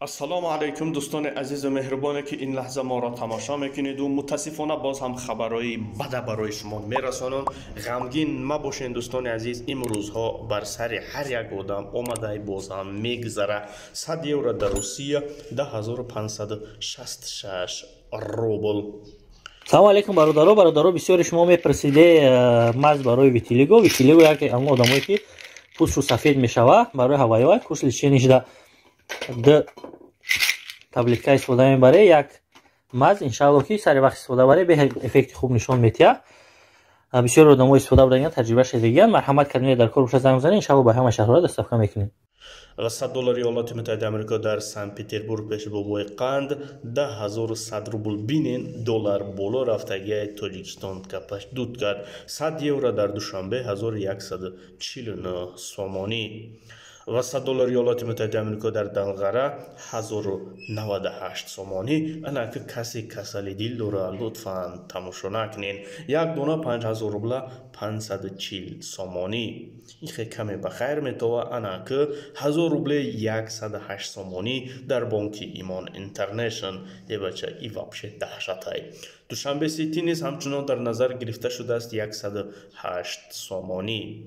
السلام علیکم دوستان عزیز و مهربانی که این لحظه ما را تماشا میکنید و متاسفانه باز هم خبرهای بد برای شما میرسانم. غمگین مباشین دوستان عزیز. امروز ها بر سر هر یک آدم آمده باز هم میگذره 100 یورو در روسیه 10566 روبل. سلام علیکم برادرو بسیار شما میپرسیده مرز برای ویتیلیگو یک اما آدمایی که پوست سفید میشوه برای هوایی کورس لشینش ده تبلیغ استفاده میبره یک مرز انشالله که سر وقت استفاده بره به افکت خوب نشون میده. بسیار آدمای استفاده بردن تجربه شدگیان مرحمت کردن در کار روش زنگ بزنید انشالله به همه شهرها دسترسی میکنید. $100 ایالات متحده آمریکا در سن پتربورگ پیش بابای قند 10100 روبل بینین دلار بالا رفتگی تاجیکستان کپش دود کرد. 100 یورو در دوشنبه 1149 سومانی و $100 ایالات متحده آمریکا در دلغره 1098 سومانی. انا که کسی کسل دل داره لطفاً تماشا نکنین. یک دونه 5000 روبل 540 سومانی. این خیلی کمی بخیر میتوه. انا که 1000 روبل 108 سومانی در بانک ایمان اینترنشن. ای بچه ای واپش دهشت های. دوشنبه سیتی نیز همچنان در نظر گرفته شده است 108 سومانی.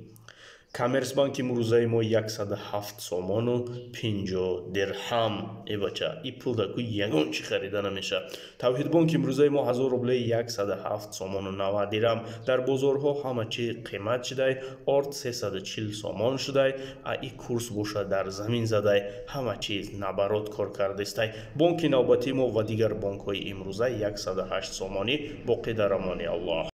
کامرس بانک امروزه ما 107 سومان و 50 درهم. ای بچه ای پول دکو یگان چی خریده نمیشه. توحید بانک امروزه ما 1000 روبل 107 سومان و 90 درهم. در بازارها همه چی قیمت شده. آرد 340 سومان شده. ای کورس باشه در زمین زده. همه چیز نبرات کار کرده است. بانک نوبتی ما و دیگر بانک های امروزه 108 سومانی باقی در امان الله.